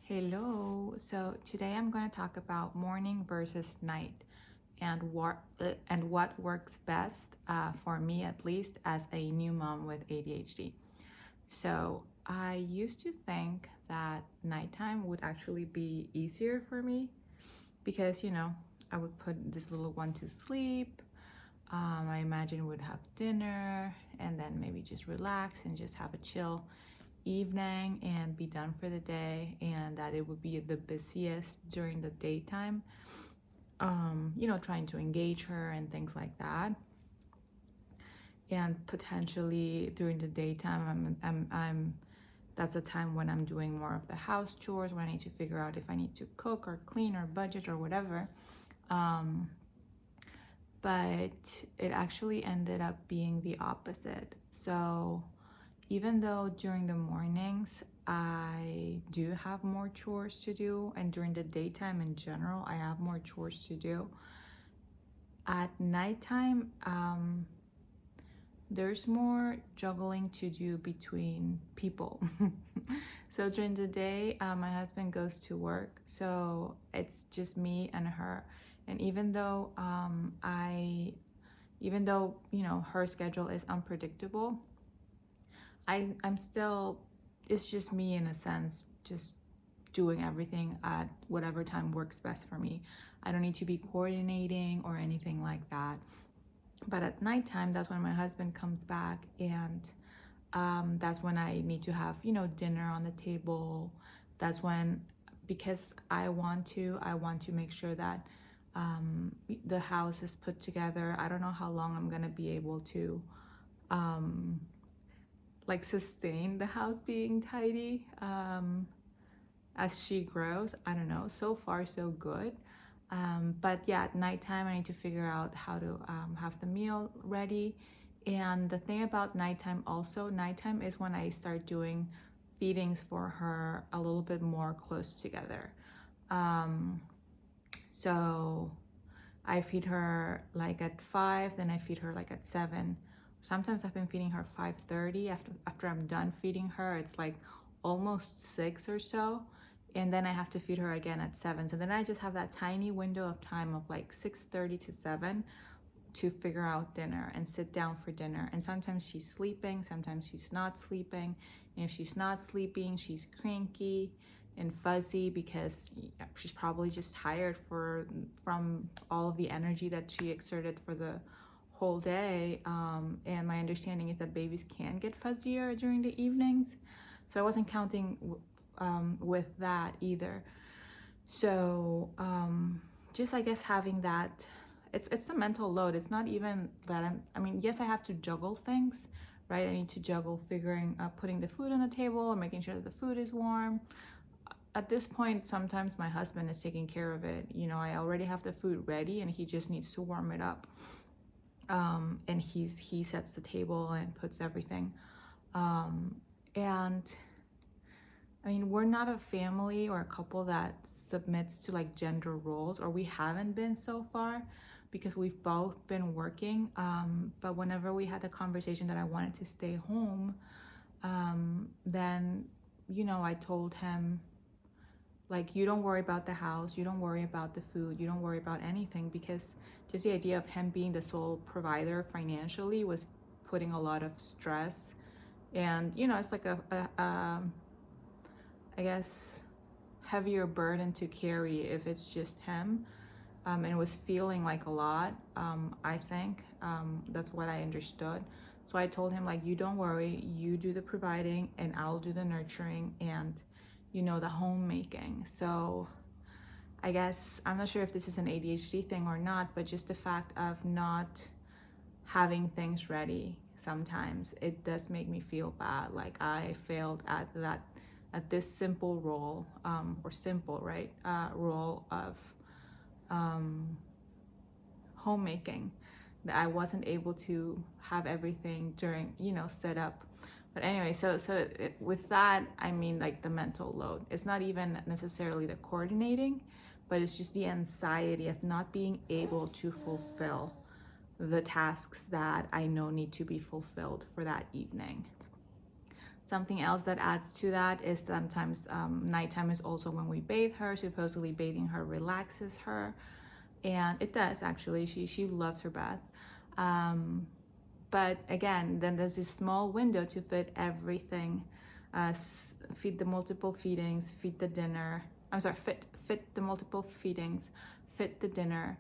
Hello. So today I'm going to talk about morning versus night and what works best for me, at least as a new mom with ADHD. So I used to think that nighttime would actually be easier for me because I would put this little one to sleep. I imagine would have dinner and then maybe just relax and just have a chill evening and be done for the day, and that it would be the busiest during the daytime, trying to engage her and things like that. And potentially during the daytime, I'm that's the time when I'm doing more of the house chores, when I need to figure out if I need to cook or clean or budget or whatever. But it actually ended up being the opposite. So even though during the mornings I do have more chores to do, and during the daytime in general I have more chores to do, at nighttime there's more juggling to do between people. So during the day, my husband goes to work, so it's just me and her. And even though her schedule is unpredictable, I'm still, it's just me in a sense, just doing everything at whatever time works best for me. I don't need to be coordinating or anything like that. But at nighttime, that's when my husband comes back, and that's when I need to have, dinner on the table. That's when, because I want to make sure that the house is put together. I don't know how long I'm gonna be able to sustain the house being tidy as she grows. I don't know. So far, so good. But yeah, at nighttime, I need to figure out how to have the meal ready. And the thing about nighttime also, nighttime is when I start doing feedings for her a little bit more close together. So I feed her like at 5, then I feed her like at 7. Sometimes I've been feeding her 5:30. After I'm done feeding her, it's like almost 6 or so. And then I have to feed her again at 7. So then I just have that tiny window of time of like 6:30 to 7 to figure out dinner and sit down for dinner. And sometimes she's sleeping, sometimes she's not sleeping. And if she's not sleeping, she's cranky and fuzzy because she's probably just tired from all of the energy that she exerted for the whole day. And my understanding is that babies can get fuzzier during the evenings. So I wasn't counting with that either. So just I guess having that, it's a mental load. It's not even that yes, I have to juggle things, right? I need to juggle figuring putting the food on the table or making sure that the food is warm. At this point, sometimes my husband is taking care of it. I already have the food ready and he just needs to warm it up. And he sets the table and puts everything. And we're not a family or a couple that submits to like gender roles, or we haven't been so far because we've both been working. But whenever we had the conversation that I wanted to stay home, then, I told him, like, you don't worry about the house, you don't worry about the food, you don't worry about anything, because just the idea of him being the sole provider financially was putting a lot of stress. And, it's like I guess, heavier burden to carry if it's just him. And it was feeling like a lot, I think. That's what I understood. So I told him, like, you don't worry, you do the providing and I'll do the nurturing and, the homemaking. So I guess, I'm not sure if this is an ADHD thing or not, but just the fact of not having things ready, sometimes it does make me feel bad. Like I failed at this simple role, or simple, right? Role of homemaking, that I wasn't able to have everything during, set up. But anyway, so with that, like the mental load. It's not even necessarily the coordinating, but it's just the anxiety of not being able to fulfill the tasks that I know need to be fulfilled for that evening. Something else that adds to that is sometimes nighttime is also when we bathe her. Supposedly bathing her relaxes her, and it does actually. She loves her bath. But again, then there's this small window to fit everything. Feed the multiple feedings, feed the dinner. I'm sorry, fit the multiple feedings, fit the dinner,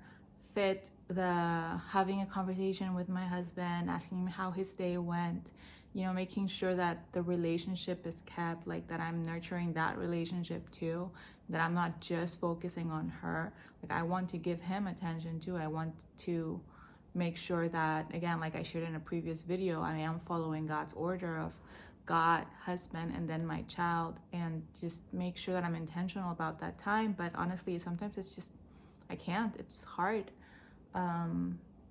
fit the having a conversation with my husband, asking him how his day went, making sure that the relationship is kept, like that I'm nurturing that relationship too, that I'm not just focusing on her. Like I want to give him attention too. I want to make sure that, again, like I shared in a previous video, I am following God's order of God, husband, and then my child, and just make sure that I'm intentional about that time. But honestly, sometimes it's just, I can't, it's hard.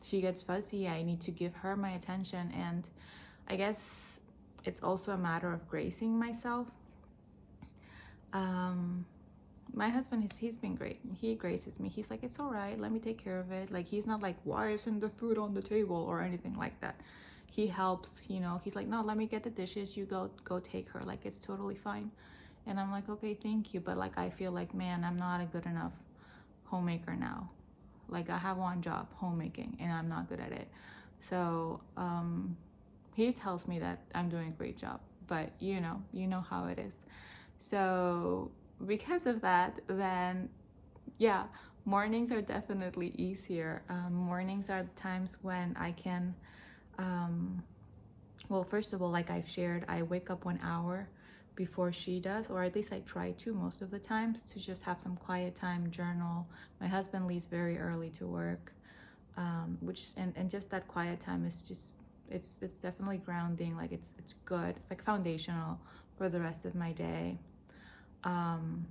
She gets fuzzy. I need to give her my attention. And I guess it's also a matter of gracing myself. My husband, he's been great. He graces me. He's like, it's all right, let me take care of it. Like, he's not like, why isn't the food on the table or anything like that. He helps, he's like, no, let me get the dishes, you go take her, like it's totally fine. And I'm like, okay, thank you. But like I feel like, man, I'm not a good enough homemaker now. Like I have one job, homemaking, and I'm not good at it. So he tells me that I'm doing a great job, but you know how it is. So because of that, then yeah, mornings are definitely easier. Mornings are times when I can well, first of all, like I've shared, I wake up 1 hour before she does, or at least I try to most of the times, to just have some quiet time, journal. My husband leaves very early to work, which and just that quiet time is just, it's definitely grounding. Like it's good. It's like foundational for the rest of my day. And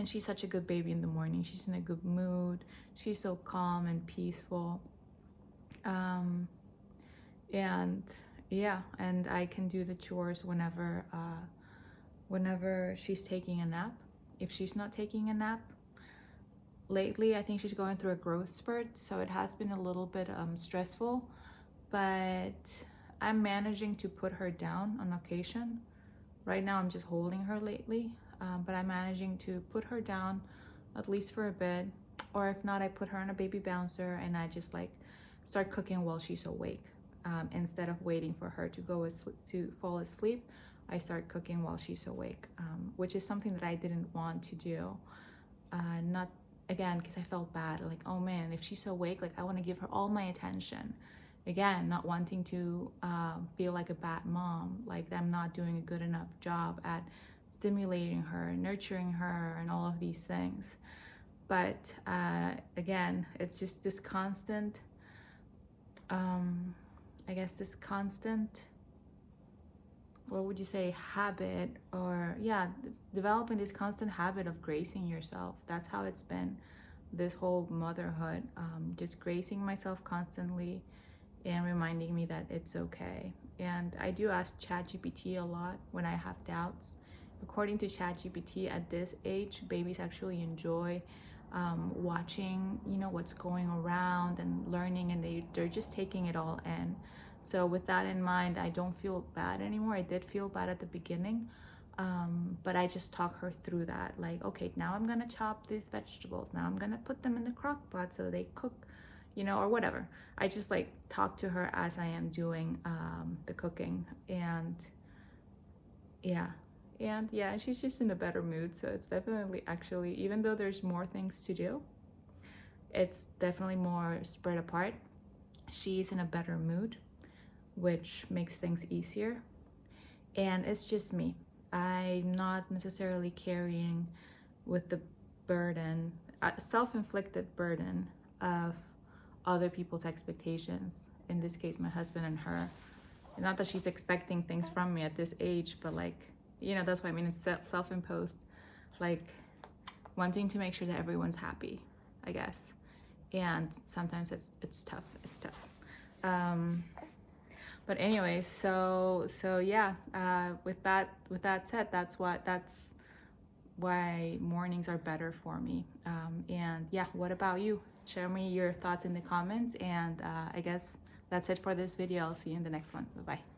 she's such a good baby in the morning. She's in a good mood. She's so calm and peaceful. And yeah, and I can do the chores whenever she's taking a nap. If she's not taking a nap, lately I think she's going through a growth spurt, so it has been a little bit stressful, but I'm managing to put her down on occasion. Right now I'm just holding her lately, but I'm managing to put her down at least for a bit, or if not, I put her on a baby bouncer and I just like start cooking while she's awake. Instead of waiting for her to fall asleep, I start cooking while she's awake, which is something that I didn't want to do. Not again because I felt bad, like, oh man, if she's awake, like I want to give her all my attention. Again, not wanting to feel like a bad mom, like I'm not doing a good enough job at stimulating her, nurturing her, and all of these things. But again, it's just this constant this constant, what would you say, habit, or yeah, it's developing this constant habit of gracing yourself. That's how it's been this whole motherhood, just gracing myself constantly and reminding me that it's okay. And I do ask ChatGPT a lot when I have doubts. According to ChatGPT, at this age, babies actually enjoy watching, what's going around and learning, and they're just taking it all in. So with that in mind, I don't feel bad anymore. I did feel bad at the beginning, but I just talk her through that. Like, okay, now I'm gonna chop these vegetables. Now I'm gonna put them in the crock pot so they cook, or whatever. I just like talk to her as I am doing the cooking, and she's just in a better mood. So it's definitely, actually, even though there's more things to do, it's definitely more spread apart. She's in a better mood, which makes things easier. And it's just me. I'm not necessarily carrying with the burden, self-inflicted burden of other people's expectations. In this case, my husband and her. And not that she's expecting things from me at this age, but like, that's what I mean. It's self-imposed, like wanting to make sure that everyone's happy, I guess. And sometimes it's tough. It's tough. But anyways, so yeah. With that said, that's why mornings are better for me. And yeah, what about you? Share me your thoughts in the comments. And I guess that's it for this video. I'll see you in the next one. Bye bye.